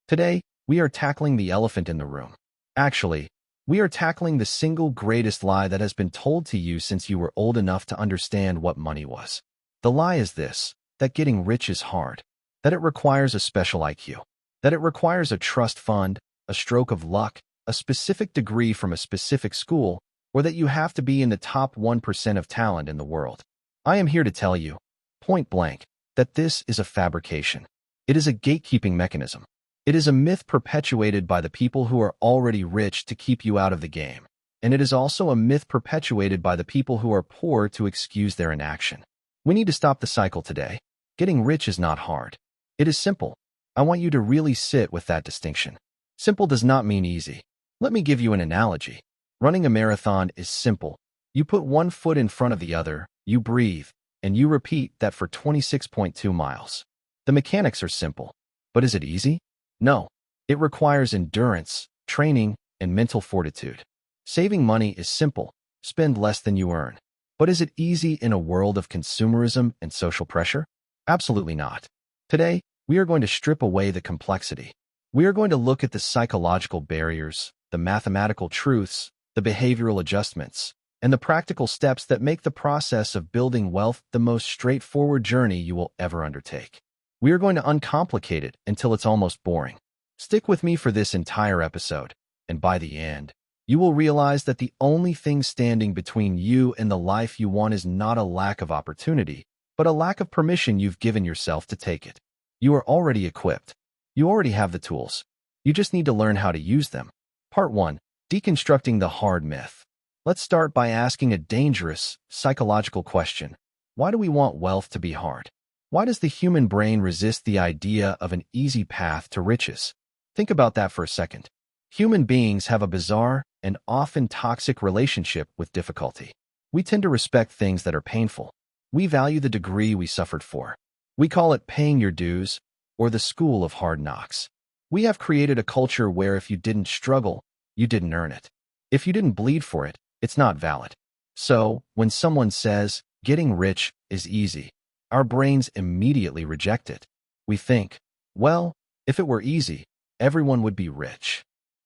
Today, we are tackling the elephant in the room. Actually, we are tackling the single greatest lie that has been told to you since you were old enough to understand what money was. The lie is this: that getting rich is hard, that it requires a special IQ, that it requires a trust fund, a stroke of luck, a specific degree from a specific school, or that you have to be in the top 1% of talent in the world. I am here to tell you, point blank, that this is a fabrication. It is a gatekeeping mechanism. It is a myth perpetuated by the people who are already rich to keep you out of the game. And it is also a myth perpetuated by the people who are poor to excuse their inaction. We need to stop the cycle today. Getting rich is not hard. It is simple. I want you to really sit with that distinction. Simple does not mean easy. Let me give you an analogy. Running a marathon is simple. You put one foot in front of the other, you breathe, and you repeat that for 26.2 miles. The mechanics are simple. But is it easy? No. It requires endurance, training, and mental fortitude. Saving money is simple. Spend less than you earn. But is it easy in a world of consumerism and social pressure? Absolutely not. Today, we are going to strip away the complexity. We are going to look at the psychological barriers, the mathematical truths, the behavioral adjustments, and the practical steps that make the process of building wealth the most straightforward journey you will ever undertake. We are going to uncomplicate it until it's almost boring. Stick with me for this entire episode, and by the end, you will realize that the only thing standing between you and the life you want is not a lack of opportunity, but a lack of permission you've given yourself to take it. You are already equipped. You already have the tools. You just need to learn how to use them. Part 1. Deconstructing the hard myth. Let's start by asking a dangerous, psychological question. Why do we want wealth to be hard? Why does the human brain resist the idea of an easy path to riches? Think about that for a second. Human beings have a bizarre and often toxic relationship with difficulty. We tend to respect things that are painful. We value the degree we suffered for. We call it paying your dues, or the school of hard knocks. We have created a culture where if you didn't struggle, you didn't earn it. If you didn't bleed for it, it's not valid. So, when someone says, getting rich is easy, our brains immediately reject it. We think, well, if it were easy, everyone would be rich.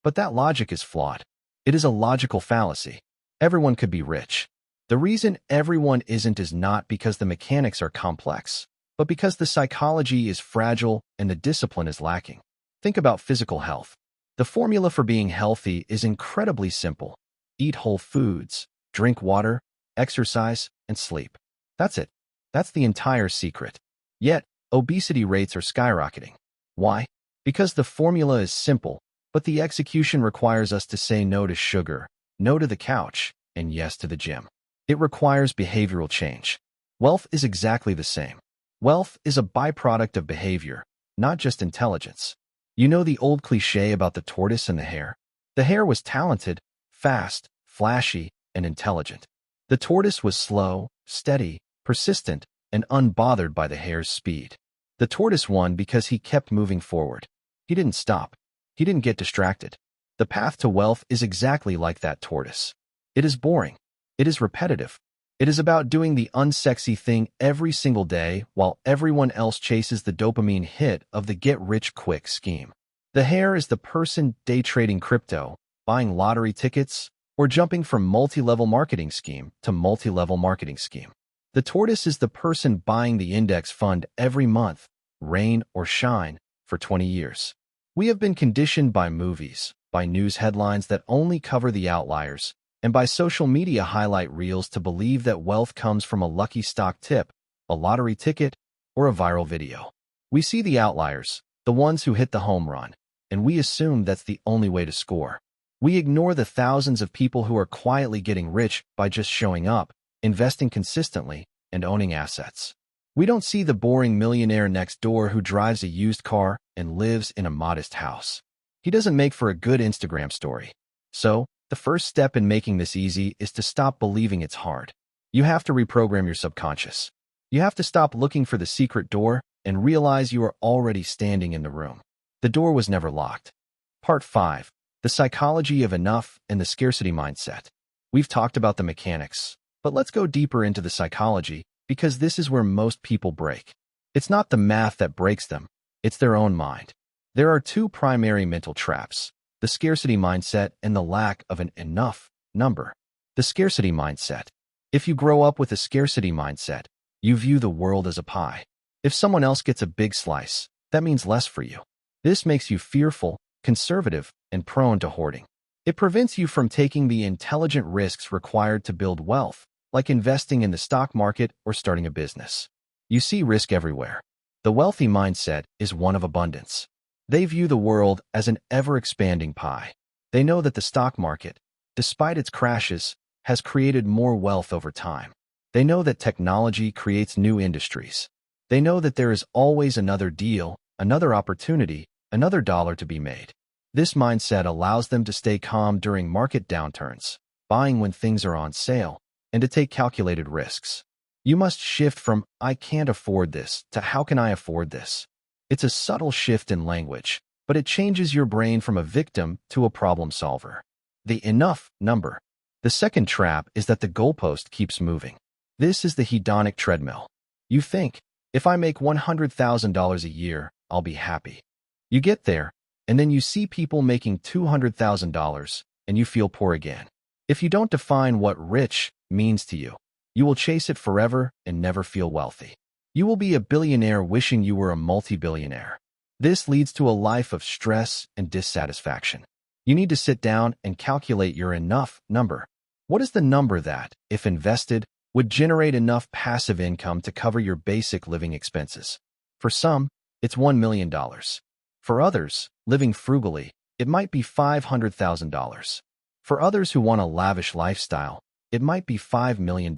But that logic is flawed. It is a logical fallacy. Everyone could be rich. The reason everyone isn't is not because the mechanics are complex, but because the psychology is fragile and the discipline is lacking. Think about physical health. The formula for being healthy is incredibly simple. Eat whole foods, drink water, exercise, and sleep. That's it. That's the entire secret. Yet, obesity rates are skyrocketing. Why? Because the formula is simple, but the execution requires us to say no to sugar, no to the couch, and yes to the gym. It requires behavioral change. Wealth is exactly the same. Wealth is a byproduct of behavior, not just intelligence. You know the old cliché about the tortoise and the hare? The hare was talented, fast, flashy, and intelligent. The tortoise was slow, steady, persistent, and unbothered by the hare's speed. The tortoise won because he kept moving forward. He didn't stop. He didn't get distracted. The path to wealth is exactly like that tortoise. It is boring. It is repetitive. It is about doing the unsexy thing every single day while everyone else chases the dopamine hit of the get-rich-quick scheme. The hare is the person day trading crypto, buying lottery tickets, or jumping from multi-level marketing scheme to multi-level marketing scheme. The tortoise is the person buying the index fund every month, rain or shine, for 20 years. We have been conditioned by movies, by news headlines that only cover the outliers, and by social media highlight reels to believe that wealth comes from a lucky stock tip, a lottery ticket, or a viral video. We see the outliers, the ones who hit the home run, and we assume that's the only way to score. We ignore the thousands of people who are quietly getting rich by just showing up, investing consistently, and owning assets. We don't see the boring millionaire next door who drives a used car and lives in a modest house. He doesn't make for a good Instagram story. So, the first step in making this easy is to stop believing it's hard. You have to reprogram your subconscious. You have to stop looking for the secret door and realize you are already standing in the room. The door was never locked. Part 5. The psychology of enough and the scarcity mindset. We've talked about the mechanics, but let's go deeper into the psychology because this is where most people break. It's not the math that breaks them, it's their own mind. There are two primary mental traps: the scarcity mindset and the lack of an enough number. The scarcity mindset. If you grow up with a scarcity mindset, you view the world as a pie. If someone else gets a big slice, that means less for you. This makes you fearful, conservative, and prone to hoarding. It prevents you from taking the intelligent risks required to build wealth, like investing in the stock market or starting a business. You see risk everywhere. The wealthy mindset is one of abundance. They view the world as an ever-expanding pie. They know that the stock market, despite its crashes, has created more wealth over time. They know that technology creates new industries. They know that there is always another deal, another opportunity, another dollar to be made. This mindset allows them to stay calm during market downturns, buying when things are on sale, and to take calculated risks. You must shift from "I can't afford this" to "How can I afford this?" It's a subtle shift in language, but it changes your brain from a victim to a problem solver. The enough number. The second trap is that the goalpost keeps moving. This is the hedonic treadmill. You think, if I make $100,000 a year, I'll be happy. You get there, and then you see people making $200,000, and you feel poor again. If you don't define what rich means to you, you will chase it forever and never feel wealthy. You will be a billionaire wishing you were a multi-billionaire. This leads to a life of stress and dissatisfaction. You need to sit down and calculate your enough number. What is the number that, if invested, would generate enough passive income to cover your basic living expenses? For some, it's $1 million. For others, living frugally, it might be $500,000. For others who want a lavish lifestyle, it might be $5 million.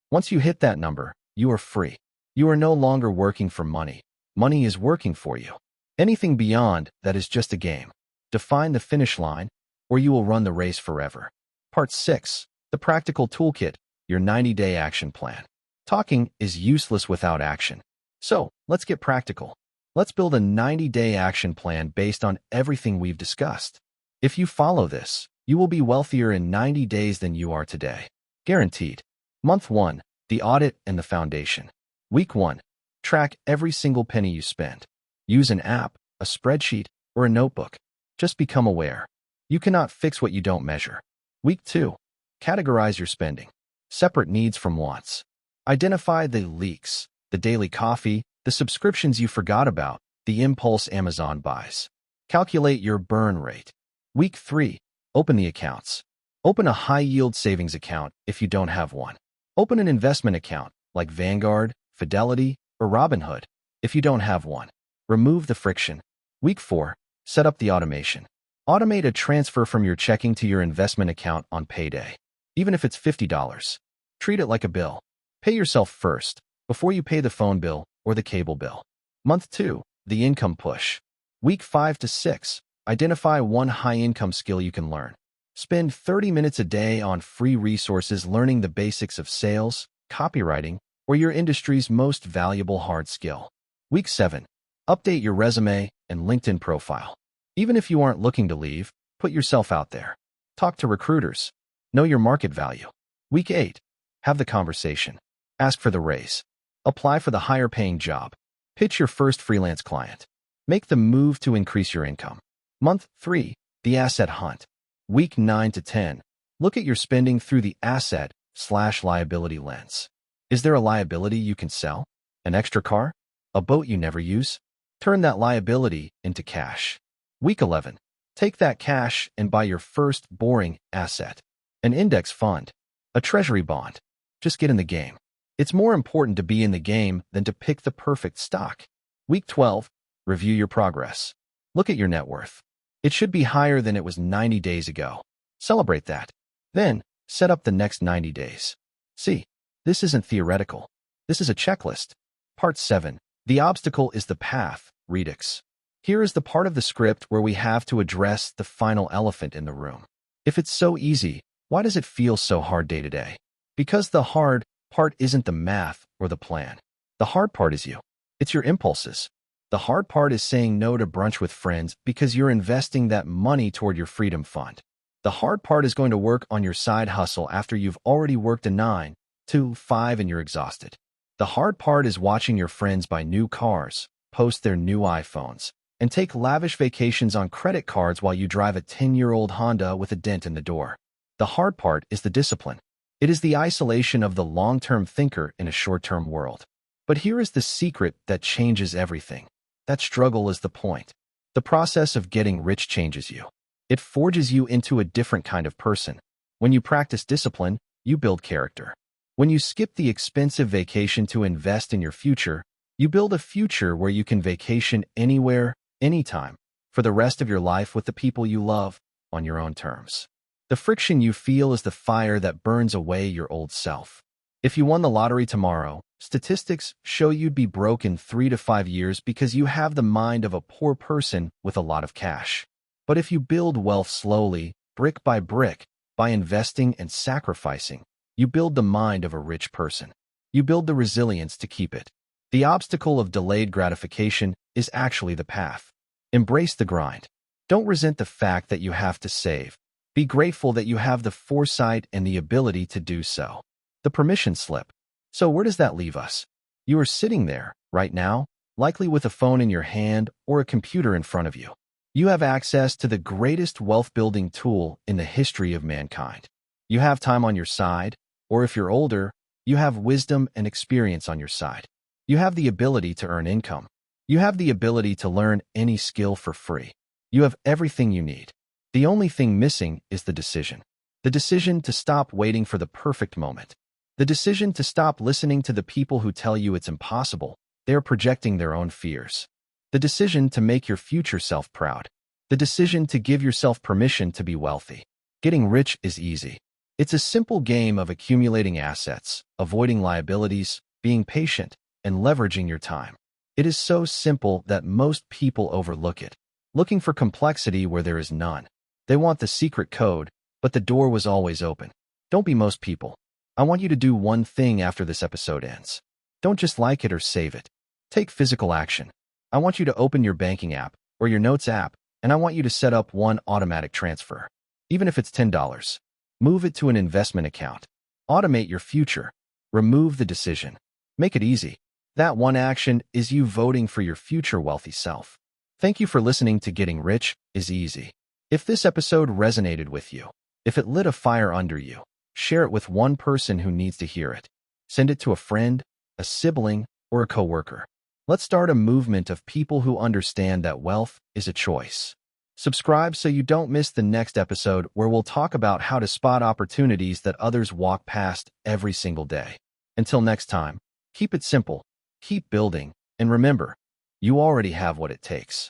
Once you hit that number, you are free. You are no longer working for money. Money is working for you. Anything beyond that is just a game. Define the finish line, or you will run the race forever. Part 6. The Practical Toolkit, your 90-day action plan. Talking is useless without action. So, let's get practical. Let's build a 90-day action plan based on everything we've discussed. If you follow this, you will be wealthier in 90 days than you are today. Guaranteed. Month 1. The audit and the foundation. Week 1. Track every single penny you spend. Use an app, a spreadsheet, or a notebook. Just become aware. You cannot fix what you don't measure. Week 2. Categorize your spending. Separate needs from wants. Identify the leaks, the daily coffee, the subscriptions you forgot about, the impulse Amazon buys. Calculate your burn rate. Week 3. Open the accounts. Open a high-yield savings account if you don't have one. Open an investment account like Vanguard, Fidelity, or Robinhood if you don't have one. Remove the friction. Week 4. Set up the automation. Automate a transfer from your checking to your investment account on payday. Even if it's $50. Treat it like a bill. Pay yourself first, before you pay the phone bill or the cable bill. Month 2. The income push. Week 5 to 6. Identify one high-income skill you can learn. Spend 30 minutes a day on free resources learning the basics of sales, copywriting, or your industry's most valuable hard skill. Week 7. Update your resume and LinkedIn profile. Even if you aren't looking to leave, put yourself out there. Talk to recruiters. Know your market value. Week 8. Have the conversation. Ask for the raise. Apply for the higher-paying job. Pitch your first freelance client. Make the move to increase your income. Month 3. The asset hunt. Week 9 to 10. Look at your spending through the asset/liability lens. Is there a liability you can sell? An extra car? A boat you never use? Turn that liability into cash. Week 11. Take that cash and buy your first boring asset. An index fund. A treasury bond. Just get in the game. It's more important to be in the game than to pick the perfect stock. Week 12. Review your progress. Look at your net worth. It should be higher than it was 90 days ago. Celebrate that. Then, set up the next 90 days. See, this isn't theoretical. This is a checklist. Part 7. The obstacle is the path, Redux. Here is the part of the script where we have to address the final elephant in the room. If it's so easy, why does it feel so hard day to day? Because the hard part isn't the math or the plan. The hard part is you. It's your impulses. The hard part is saying no to brunch with friends because you're investing that money toward your freedom fund. The hard part is going to work on your side hustle after you've already worked a 9 to 5 and you're exhausted. The hard part is watching your friends buy new cars, post their new iPhones, and take lavish vacations on credit cards while you drive a 10-year-old Honda with a dent in the door. The hard part is the discipline. It is the isolation of the long-term thinker in a short-term world. But here is the secret that changes everything. That struggle is the point. The process of getting rich changes you. It forges you into a different kind of person. When you practice discipline, you build character. When you skip the expensive vacation to invest in your future, you build a future where you can vacation anywhere, anytime, for the rest of your life with the people you love, on your own terms. The friction you feel is the fire that burns away your old self. If you won the lottery tomorrow, statistics show you'd be broke in 3 to 5 years because you have the mind of a poor person with a lot of cash. But if you build wealth slowly, brick by brick, by investing and sacrificing, you build the mind of a rich person. You build the resilience to keep it. The obstacle of delayed gratification is actually the path. Embrace the grind. Don't resent the fact that you have to save. Be grateful that you have the foresight and the ability to do so. The permission slip. So where does that leave us? You are sitting there, right now, likely with a phone in your hand or a computer in front of you. You have access to the greatest wealth-building tool in the history of mankind. You have time on your side, or if you're older, you have wisdom and experience on your side. You have the ability to earn income. You have the ability to learn any skill for free. You have everything you need. The only thing missing is the decision. The decision to stop waiting for the perfect moment. The decision to stop listening to the people who tell you it's impossible. They are projecting their own fears. The decision to make your future self proud. The decision to give yourself permission to be wealthy. Getting rich is easy. It's a simple game of accumulating assets, avoiding liabilities, being patient, and leveraging your time. It is so simple that most people overlook it, looking for complexity where there is none. They want the secret code, but the door was always open. Don't be most people. I want you to do one thing after this episode ends. Don't just like it or save it. Take physical action. I want you to open your banking app or your notes app, and I want you to set up one automatic transfer. Even if it's $10, move it to an investment account. Automate your future. Remove the decision. Make it easy. That one action is you voting for your future wealthy self. Thank you for listening to Getting Rich is Easy. If this episode resonated with you, if it lit a fire under you, share it with one person who needs to hear it. Send it to a friend, a sibling, or a coworker. Let's start a movement of people who understand that wealth is a choice. Subscribe so you don't miss the next episode where we'll talk about how to spot opportunities that others walk past every single day. Until next time, keep it simple, keep building, and remember, you already have what it takes.